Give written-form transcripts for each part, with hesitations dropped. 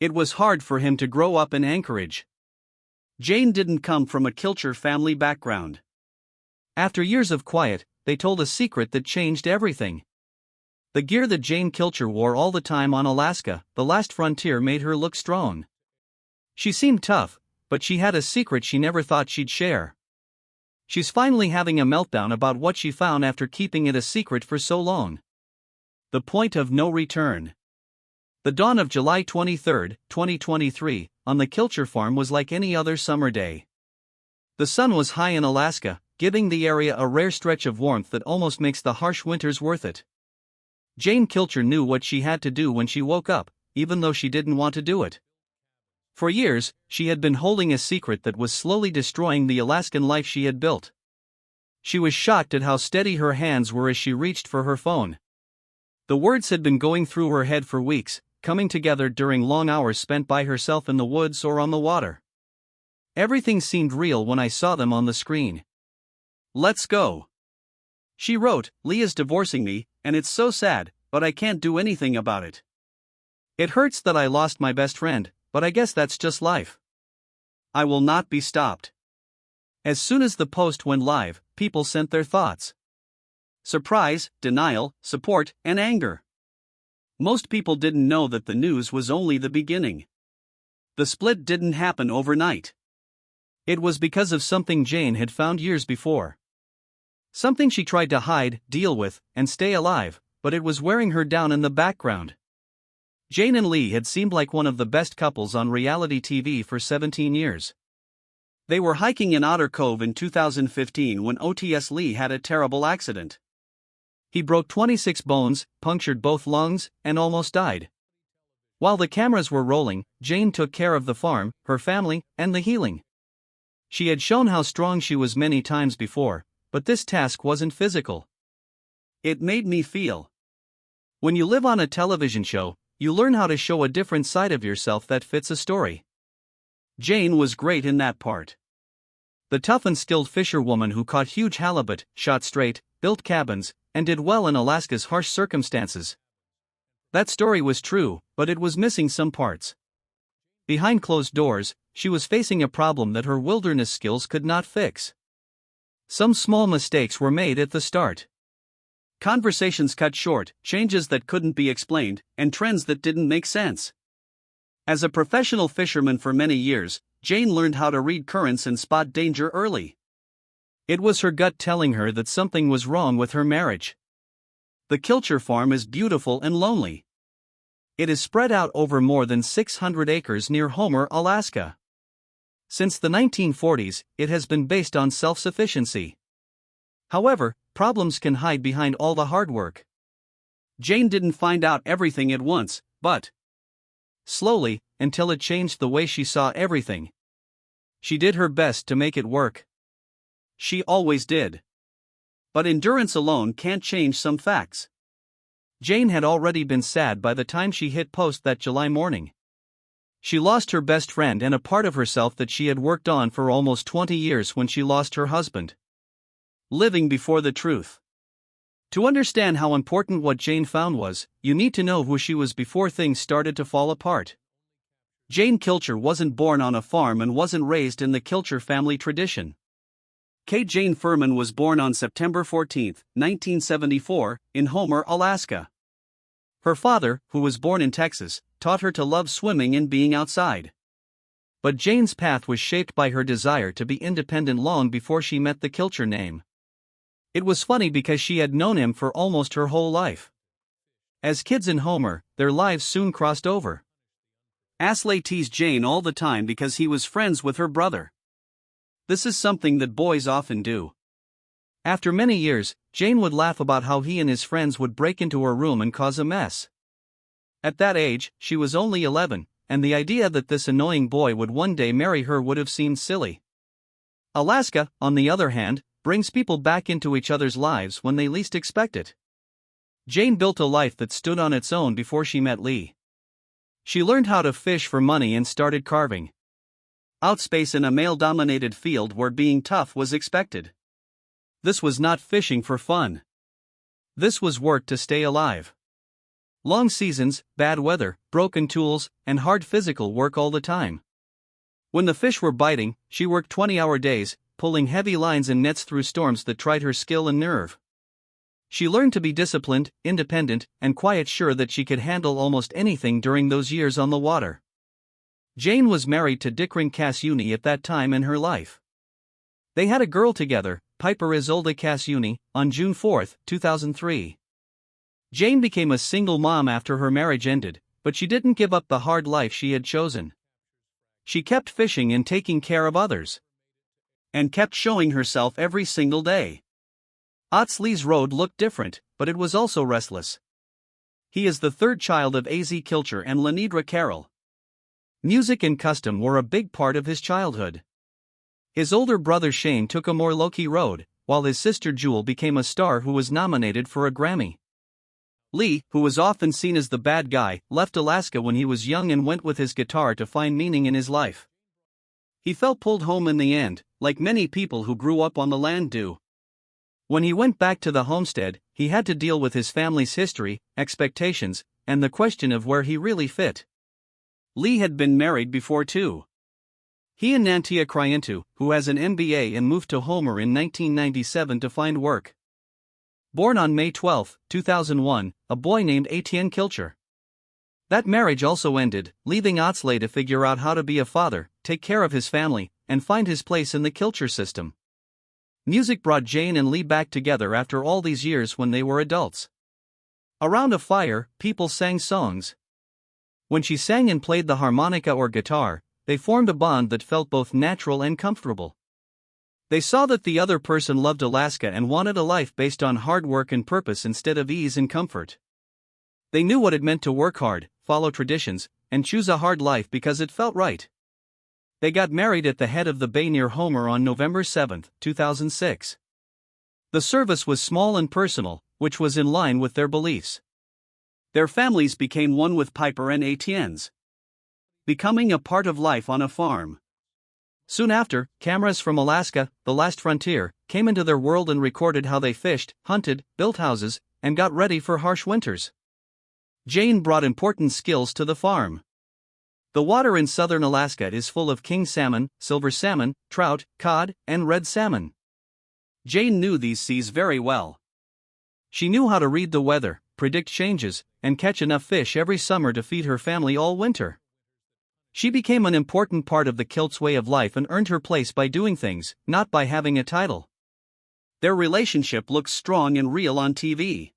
It was hard for him to grow up in Anchorage. Jane didn't come from a Kilcher family background. After years of quiet, they told a secret that changed everything. The gear that Jane Kilcher wore all the time on Alaska, the last frontier, made her look strong. She seemed tough, but she had a secret she never thought she'd share. She's finally having a meltdown about what she found after keeping it a secret for so long. The point of no return. The dawn of July 23, 2023, on the Kilcher farm was like any other summer day. The sun was high in Alaska, giving the area a rare stretch of warmth that almost makes the harsh winters worth it. Jane Kilcher knew what she had to do when she woke up, even though she didn't want to do it. For years, she had been holding a secret that was slowly destroying the Alaskan life she had built. She was shocked at how steady her hands were as she reached for her phone. The words had been going through her head for weeks, coming together during long hours spent by herself in the woods or on the water. Everything seemed real when I saw them on the screen. "Let's go," she wrote. "Leah's divorcing me, and it's so sad, but I can't do anything about it. It hurts that I lost my best friend, but I guess that's just life. I will not be stopped." As soon as the post went live, people sent their thoughts. Surprise, denial, support, and anger. Most people didn't know that the news was only the beginning. The split didn't happen overnight. It was because of something Jane had found years before. Something she tried to hide, deal with, and stay alive, but it was wearing her down in the background. Jane and Lee had seemed like one of the best couples on reality TV for 17 years. They were hiking in Otter Cove in 2015 when OTS Lee had a terrible accident. He broke 26 bones, punctured both lungs, and almost died. While the cameras were rolling, Jane took care of the farm, her family, and the healing. She had shown how strong she was many times before, but this task wasn't physical. It made me feel. When you live on a television show, you learn how to show a different side of yourself that fits a story. Jane was great in that part. The tough and skilled fisherwoman who caught huge halibut, shot straight, built cabins, and did well in Alaska's harsh circumstances. That story was true, but it was missing some parts. Behind closed doors, she was facing a problem that her wilderness skills could not fix. Some small mistakes were made at the start. Conversations cut short, changes that couldn't be explained, and trends that didn't make sense. As a professional fisherman for many years, Jane learned how to read currents and spot danger early. It was her gut telling her that something was wrong with her marriage. The Kilcher farm is beautiful and lonely. It is spread out over more than 600 acres near Homer, Alaska. Since the 1940s, it has been based on self-sufficiency. However, problems can hide behind all the hard work. Jane didn't find out everything at once, but slowly, until it changed the way she saw everything. She did her best to make it work. She always did. But endurance alone can't change some facts. Jane had already been sad by the time she hit post that July morning. She lost her best friend and a part of herself that she had worked on for almost 20 years when she lost her husband. Living before the truth. To understand how important what Jane found was, you need to know who she was before things started to fall apart. Jane Kilcher wasn't born on a farm and wasn't raised in the Kilcher family tradition. Kate Jane Furman was born on September 14, 1974, in Homer, Alaska. Her father, who was born in Texas, taught her to love swimming and being outside. But Jane's path was shaped by her desire to be independent long before she met the Kilcher name. It was funny because she had known him for almost her whole life. As kids in Homer, their lives soon crossed over. Asley teased Jane all the time because he was friends with her brother. This is something that boys often do. After many years, Jane would laugh about how he and his friends would break into her room and cause a mess. At that age, she was only 11, and the idea that this annoying boy would one day marry her would have seemed silly. Alaska, on the other hand, brings people back into each other's lives when they least expect it. Jane built a life that stood on its own before she met Lee. She learned how to fish for money and started carving. Outspace in a male-dominated field where being tough was expected. This was not fishing for fun. This was work to stay alive. Long seasons, bad weather, broken tools, and hard physical work all the time. When the fish were biting, she worked 20-hour days, pulling heavy lines and nets through storms that tried her skill and nerve. She learned to be disciplined, independent, and quite sure that she could handle almost anything during those years on the water. Jane was married to Dickring Cassuni at that time in her life. They had a girl together, Piper Isolde Cassuni, on June 4, 2003. Jane became a single mom after her marriage ended, but she didn't give up the hard life she had chosen. She kept fishing and taking care of others. And kept showing herself every single day. Otsley's road looked different, but it was also restless. He is the third child of A.Z. Kilcher and Lenidra Carroll. Music and custom were a big part of his childhood. His older brother Shane took a more low-key road, while his sister Jewel became a star who was nominated for a Grammy. Lee, who was often seen as the bad guy, left Alaska when he was young and went with his guitar to find meaning in his life. He felt pulled home in the end, like many people who grew up on the land do. When he went back to the homestead, he had to deal with his family's history, expectations, and the question of where he really fit. Lee had been married before too. He and Nantia Cryentu, who has an MBA and moved to Homer in 1997 to find work. Born on May 12, 2001, a boy named Etienne Kilcher. That marriage also ended, leaving Otsley to figure out how to be a father, take care of his family, and find his place in the Kilcher system. Music brought Jane and Lee back together after all these years when they were adults. Around a fire, people sang songs. When she sang and played the harmonica or guitar, they formed a bond that felt both natural and comfortable. They saw that the other person loved Alaska and wanted a life based on hard work and purpose instead of ease and comfort. They knew what it meant to work hard, follow traditions, and choose a hard life because it felt right. They got married at the head of the bay near Homer on November 7, 2006. The service was small and personal, which was in line with their beliefs. Their families became one with Piper and Etienne's, becoming a part of life on a farm. Soon after, cameras from Alaska, the last frontier, came into their world and recorded how they fished, hunted, built houses, and got ready for harsh winters. Jane brought important skills to the farm. The water in southern Alaska is full of king salmon, silver salmon, trout, cod, and red salmon. Jane knew these seas very well. She knew how to read the weather, predict changes, and catch enough fish every summer to feed her family all winter. She became an important part of the Kilt's way of life and earned her place by doing things, not by having a title. Their relationship looks strong and real on TV.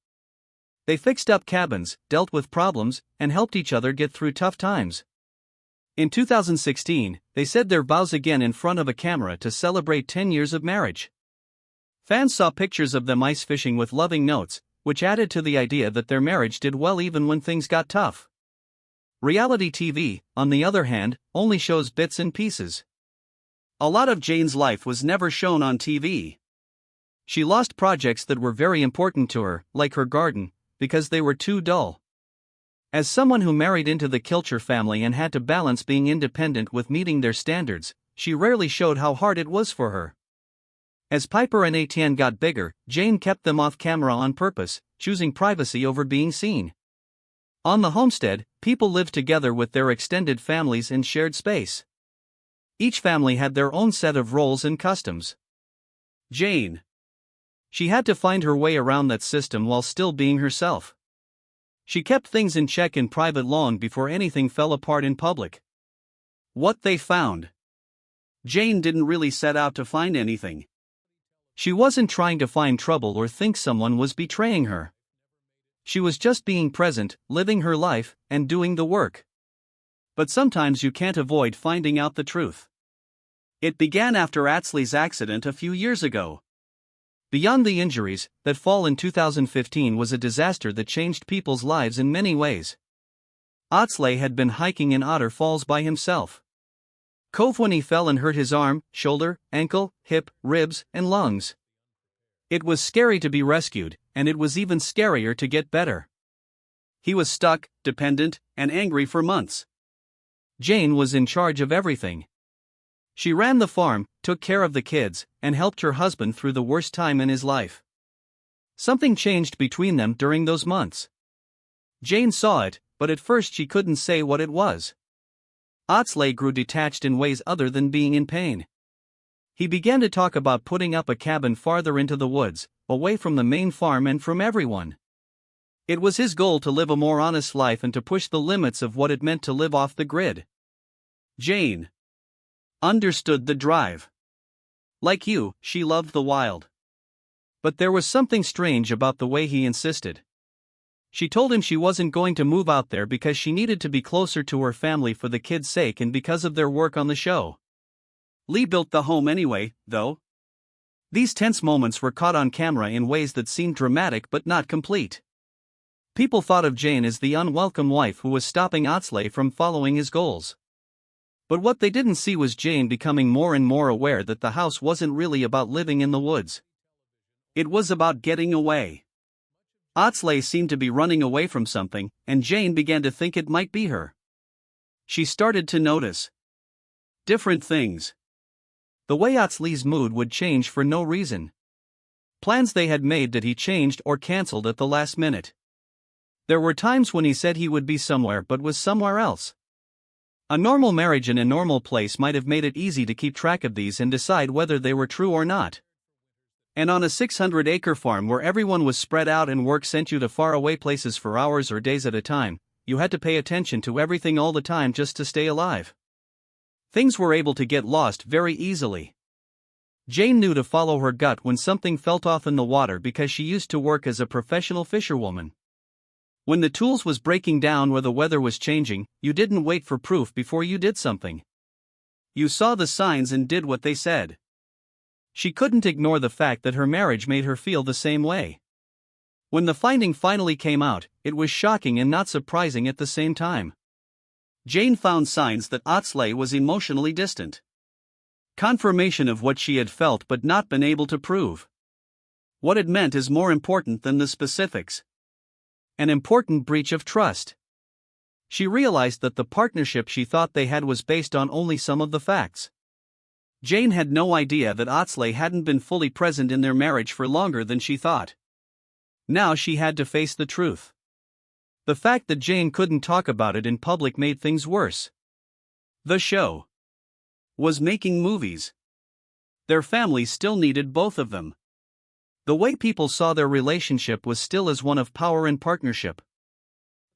They fixed up cabins, dealt with problems, and helped each other get through tough times. In 2016, they said their vows again in front of a camera to celebrate 10 years of marriage. Fans saw pictures of them ice fishing with loving notes, which added to the idea that their marriage did well even when things got tough. Reality TV, on the other hand, only shows bits and pieces. A lot of Jane's life was never shown on TV. She lost projects that were very important to her, like her garden, because they were too dull. As someone who married into the Kilcher family and had to balance being independent with meeting their standards, she rarely showed how hard it was for her. As Piper and Etienne got bigger, Jane kept them off camera on purpose, choosing privacy over being seen. On the homestead, people lived together with their extended families and shared space. Each family had their own set of roles and customs. Jane. She had to find her way around that system while still being herself. She kept things in check in private long before anything fell apart in public. What they found. Jane didn't really set out to find anything. She wasn't trying to find trouble or think someone was betraying her. She was just being present, living her life, and doing the work. But sometimes you can't avoid finding out the truth. It began after Otsley's accident a few years ago. Beyond the injuries, that fall in 2015 was a disaster that changed people's lives in many ways. Otsley had been hiking in Otter Falls by himself. Cove when he fell and hurt his arm, shoulder, ankle, hip, ribs, and lungs. It was scary to be rescued, and it was even scarier to get better. He was stuck, dependent, and angry for months. Jane was in charge of everything. She ran the farm, took care of the kids, and helped her husband through the worst time in his life. Something changed between them during those months. Jane saw it, but at first she couldn't say what it was. Otsley grew detached in ways other than being in pain. He began to talk about putting up a cabin farther into the woods, away from the main farm and from everyone. It was his goal to live a more honest life and to push the limits of what it meant to live off the grid. Jane understood the drive. Like you, she loved the wild. But there was something strange about the way he insisted. She told him she wasn't going to move out there because she needed to be closer to her family for the kids' sake and because of their work on the show. Lee built the home anyway, though. These tense moments were caught on camera in ways that seemed dramatic but not complete. People thought of Jane as the unwelcome wife who was stopping Otsley from following his goals. But what they didn't see was Jane becoming more and more aware that the house wasn't really about living in the woods. It was about getting away. Otsley seemed to be running away from something, and Jane began to think it might be her. She started to notice different things. The way Otsley's mood would change for no reason. Plans they had made that he changed or cancelled at the last minute. There were times when he said he would be somewhere but was somewhere else. A normal marriage in a normal place might have made it easy to keep track of these and decide whether they were true or not. And on a 600-acre farm where everyone was spread out and work sent you to faraway places for hours or days at a time, you had to pay attention to everything all the time just to stay alive. Things were able to get lost very easily. Jane knew to follow her gut when something felt off in the water because she used to work as a professional fisherwoman. When the tools was breaking down or the weather was changing, you didn't wait for proof before you did something. You saw the signs and did what they said. She couldn't ignore the fact that her marriage made her feel the same way. When the finding finally came out, it was shocking and not surprising at the same time. Jane found signs that Otsley was emotionally distant. Confirmation of what she had felt but not been able to prove. What it meant is more important than the specifics. An important breach of trust. She realized that the partnership she thought they had was based on only some of the facts. Jane had no idea that Otsley hadn't been fully present in their marriage for longer than she thought. Now she had to face the truth. The fact that Jane couldn't talk about it in public made things worse. The show was making movies. Their family still needed both of them. The way people saw their relationship was still as one of power and partnership.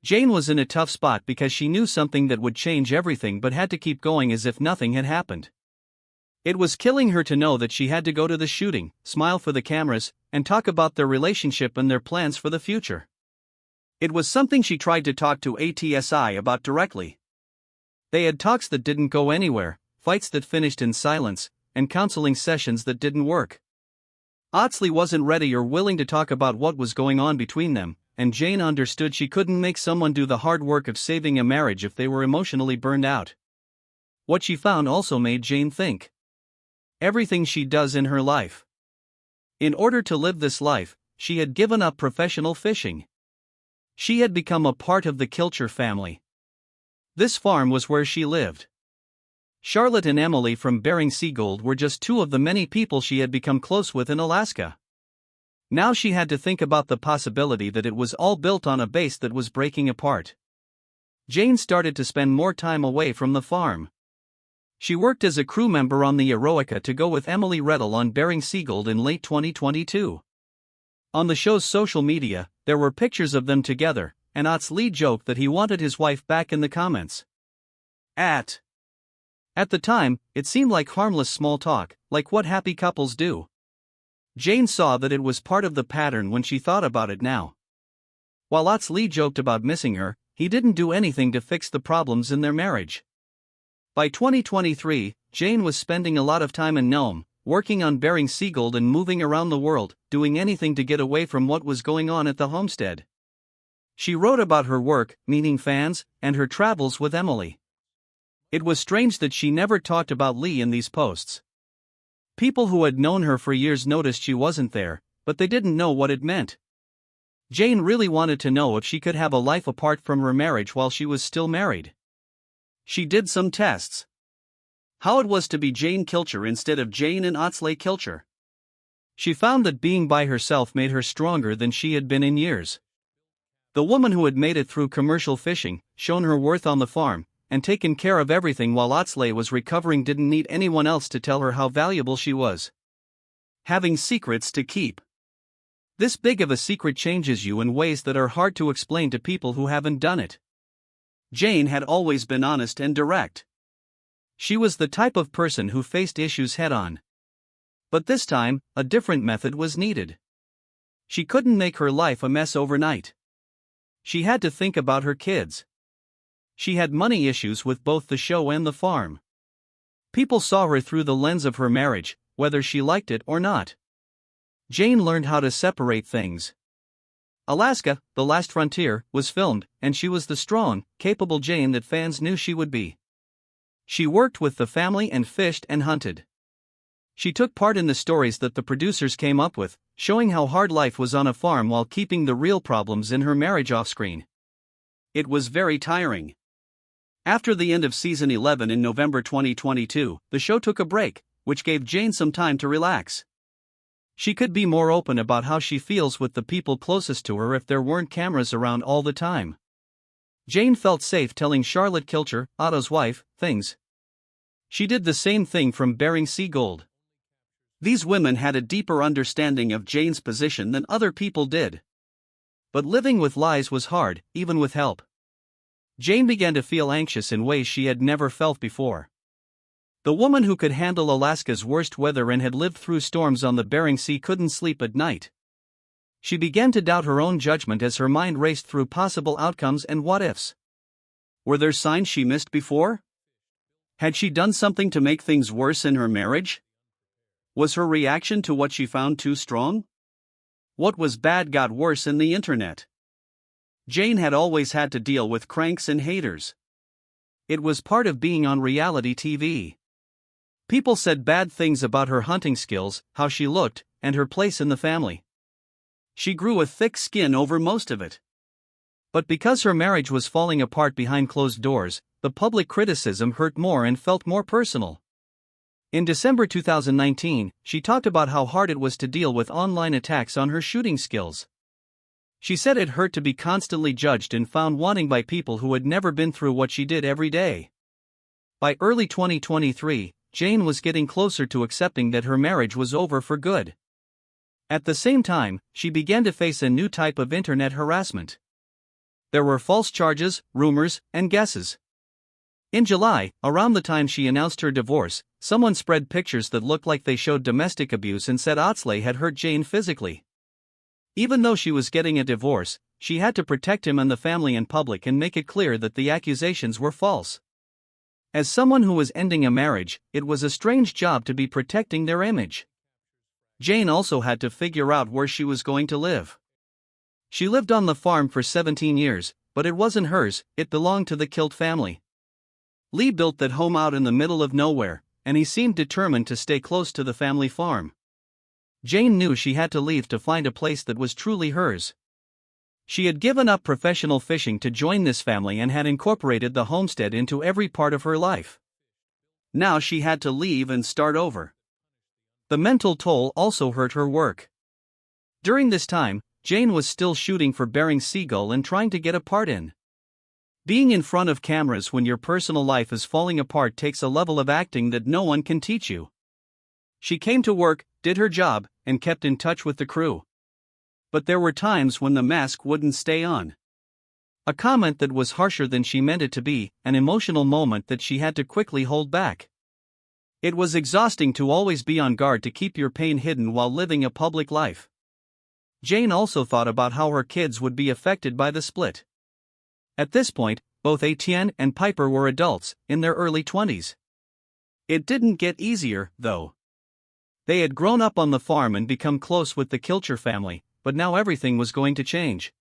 Jane was in a tough spot because she knew something that would change everything but had to keep going as if nothing had happened. It was killing her to know that she had to go to the shooting, smile for the cameras, and talk about their relationship and their plans for the future. It was something she tried to talk to ATSI about directly. They had talks that didn't go anywhere, fights that finished in silence, and counseling sessions that didn't work. Otsley wasn't ready or willing to talk about what was going on between them, and Jane understood she couldn't make someone do the hard work of saving a marriage if they were emotionally burned out. What she found also made Jane think. Everything she does in her life. In order to live this life, she had given up professional fishing. She had become a part of the Kilcher family. This farm was where she lived. Charlotte and Emily from Bering Seagold were just two of the many people she had become close with in Alaska. Now she had to think about the possibility that it was all built on a base that was breaking apart. Jane started to spend more time away from the farm. She worked as a crew member on the Eroica to go with Emily Reddle on Bering Seagold in late 2022. On the show's social media, there were pictures of them together, and Otsley joked that he wanted his wife back in the comments. At the time, it seemed like harmless small talk, like what happy couples do. Jane saw that it was part of the pattern when she thought about it now. While Otsley joked about missing her, he didn't do anything to fix the problems in their marriage. By 2023, Jane was spending a lot of time in Nome, working on Bering Seagold and moving around the world, doing anything to get away from what was going on at the homestead. She wrote about her work, meeting fans, and her travels with Emily. It was strange that she never talked about Lee in these posts. People who had known her for years noticed she wasn't there, but they didn't know what it meant. Jane really wanted to know if she could have a life apart from her marriage while she was still married. She did some tests. How it was to be Jane Kilcher instead of Jane and Otsley Kilcher. She found that being by herself made her stronger than she had been in years. The woman who had made it through commercial fishing, shown her worth on the farm, and taken care of everything while Otsley was recovering didn't need anyone else to tell her how valuable she was. Having secrets to keep. This big of a secret changes you in ways that are hard to explain to people who haven't done it. Jane had always been honest and direct. She was the type of person who faced issues head-on. But this time, a different method was needed. She couldn't make her life a mess overnight. She had to think about her kids. She had money issues with both the show and the farm. People saw her through the lens of her marriage, whether she liked it or not. Jane learned how to separate things. Alaska, The Last Frontier, was filmed, and she was the strong, capable Jane that fans knew she would be. She worked with the family and fished and hunted. She took part in the stories that the producers came up with, showing how hard life was on a farm while keeping the real problems in her marriage off-screen. It was very tiring. After the end of season 11 in November 2022, the show took a break, which gave Jane some time to relax. She could be more open about how she feels with the people closest to her if there weren't cameras around all the time. Jane felt safe telling Charlotte Kilcher, Otto's wife, things. She did the same thing from Bering Sea Gold. These women had a deeper understanding of Jane's position than other people did. But living with lies was hard, even with help. Jane began to feel anxious in ways she had never felt before. The woman who could handle Alaska's worst weather and had lived through storms on the Bering Sea couldn't sleep at night. She began to doubt her own judgment as her mind raced through possible outcomes and what-ifs. Were there signs she missed before? Had she done something to make things worse in her marriage? Was her reaction to what she found too strong? What was bad got worse in the internet. Jane had always had to deal with cranks and haters. It was part of being on reality TV. People said bad things about her hunting skills, how she looked, and her place in the family. She grew a thick skin over most of it. But because her marriage was falling apart behind closed doors, the public criticism hurt more and felt more personal. In December 2019, she talked about how hard it was to deal with online attacks on her shooting skills. She said it hurt to be constantly judged and found wanting by people who had never been through what she did every day. By early 2023, Jane was getting closer to accepting that her marriage was over for good. At the same time, she began to face a new type of internet harassment. There were false charges, rumors, and guesses. In July, around the time she announced her divorce, someone spread pictures that looked like they showed domestic abuse and said Otsley had hurt Jane physically. Even though she was getting a divorce, she had to protect him and the family in public and make it clear that the accusations were false. As someone who was ending a marriage, it was a strange job to be protecting their image. Jane also had to figure out where she was going to live. She lived on the farm for 17 years, but it wasn't hers, it belonged to the Kilt family. Lee built that home out in the middle of nowhere, and he seemed determined to stay close to the family farm. Jane knew she had to leave to find a place that was truly hers. She had given up professional fishing to join this family and had incorporated the homestead into every part of her life. Now she had to leave and start over. The mental toll also hurt her work. During this time, Jane was still shooting for Bering Sea Gold and trying to get a part in. Being in front of cameras when your personal life is falling apart takes a level of acting that no one can teach you. She came to work, did her job, and kept in touch with the crew. But there were times when the mask wouldn't stay on. A comment that was harsher than she meant it to be, an emotional moment that she had to quickly hold back. It was exhausting to always be on guard to keep your pain hidden while living a public life. Jane also thought about how her kids would be affected by the split. At this point, both Etienne and Piper were adults, in their early 20s. It didn't get easier, though. They had grown up on the farm and become close with the Kilcher family, but now everything was going to change.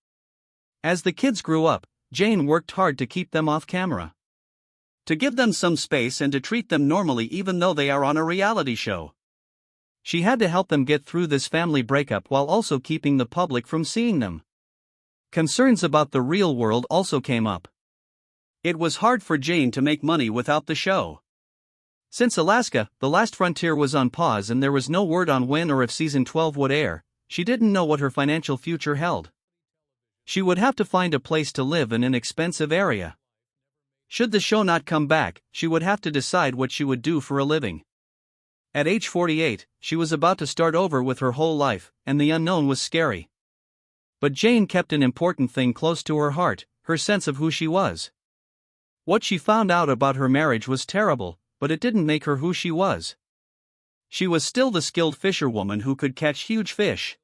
As the kids grew up, Jane worked hard to keep them off camera. To give them some space and to treat them normally even though they are on a reality show. She had to help them get through this family breakup while also keeping the public from seeing them. Concerns about the real world also came up. It was hard for Jane to make money without the show. Since Alaska, The Last Frontier was on pause and there was no word on when or if season 12 would air, she didn't know what her financial future held. She would have to find a place to live in an expensive area. Should the show not come back, she would have to decide what she would do for a living. At age 48, she was about to start over with her whole life, and the unknown was scary. But Jane kept an important thing close to her heart, her sense of who she was. What she found out about her marriage was terrible, but it didn't make her who she was. She was still the skilled fisherwoman who could catch huge fish.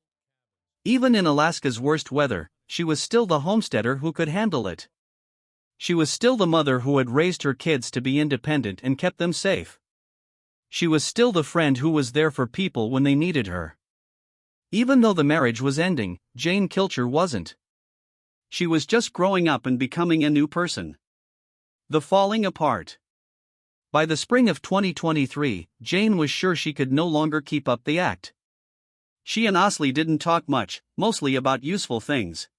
Even in Alaska's worst weather, she was still the homesteader who could handle it. She was still the mother who had raised her kids to be independent and kept them safe. She was still the friend who was there for people when they needed her. Even though the marriage was ending, Jane Kilcher wasn't. She was just growing up and becoming a new person. The falling apart. By the spring of 2023, Jane was sure she could no longer keep up the act. She and Osley didn't talk much, mostly about useful things.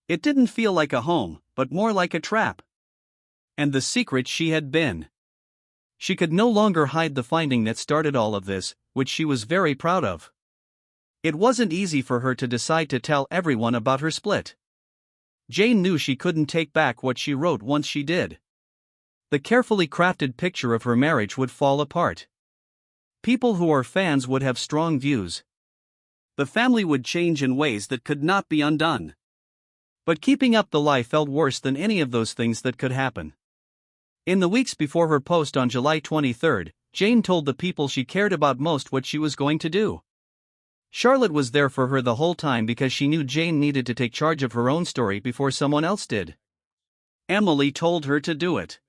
It didn't feel like a home, but more like a trap. And the secret she had been. She could no longer hide the finding that started all of this, which she was very proud of. It wasn't easy for her to decide to tell everyone about her split. Jane knew she couldn't take back what she wrote once she did. The carefully crafted picture of her marriage would fall apart. People who are fans would have strong views. The family would change in ways that could not be undone. But keeping up the lie felt worse than any of those things that could happen. In the weeks before her post on July 23, Jane told the people she cared about most what she was going to do. Charlotte was there for her the whole time because she knew Jane needed to take charge of her own story before someone else did. Emily told her to do it.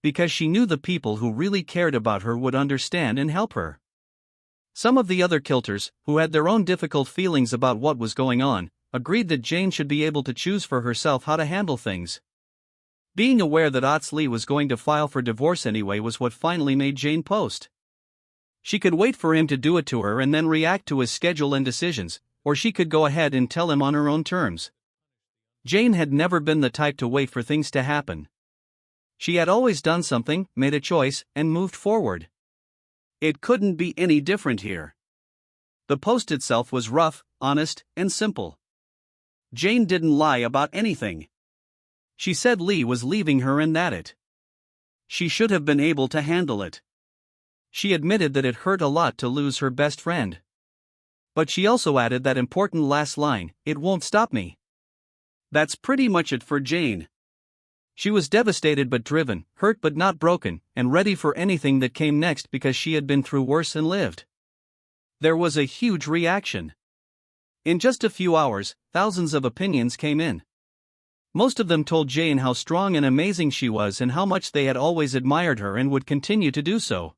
Because she knew the people who really cared about her would understand and help her. Some of the other Kilchers, who had their own difficult feelings about what was going on, agreed that Jane should be able to choose for herself how to handle things. Being aware that Osley was going to file for divorce anyway was what finally made Jane post. She could wait for him to do it to her and then react to his schedule and decisions, or she could go ahead and tell him on her own terms. Jane had never been the type to wait for things to happen. She had always done something, made a choice, and moved forward. It couldn't be any different here. The post itself was rough, honest, and simple. Jane didn't lie about anything. She said Lee was leaving her and that it. She should have been able to handle it. She admitted that it hurt a lot to lose her best friend. But she also added that important last line, "It won't stop me." That's pretty much it for Jane. She was devastated but driven, hurt but not broken, and ready for anything that came next because she had been through worse and lived. There was a huge reaction. In just a few hours, thousands of opinions came in. Most of them told Jane how strong and amazing she was and how much they had always admired her and would continue to do so.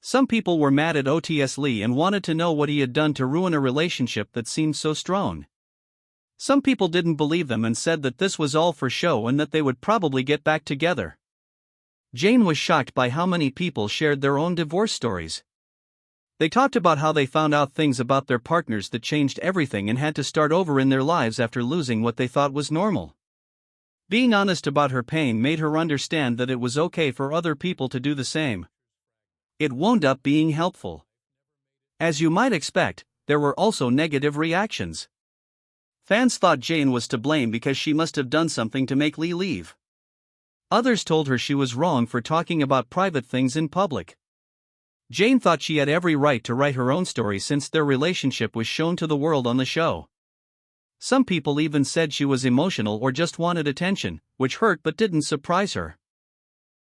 Some people were mad at Otis Lee and wanted to know what he had done to ruin a relationship that seemed so strong. Some people didn't believe them and said that this was all for show and that they would probably get back together. Jane was shocked by how many people shared their own divorce stories. They talked about how they found out things about their partners that changed everything and had to start over in their lives after losing what they thought was normal. Being honest about her pain made her understand that it was okay for other people to do the same. It wound up being helpful. As you might expect, there were also negative reactions. Fans thought Jane was to blame because she must have done something to make Lee leave. Others told her she was wrong for talking about private things in public. Jane thought she had every right to write her own story since their relationship was shown to the world on the show. Some people even said she was emotional or just wanted attention, which hurt but didn't surprise her.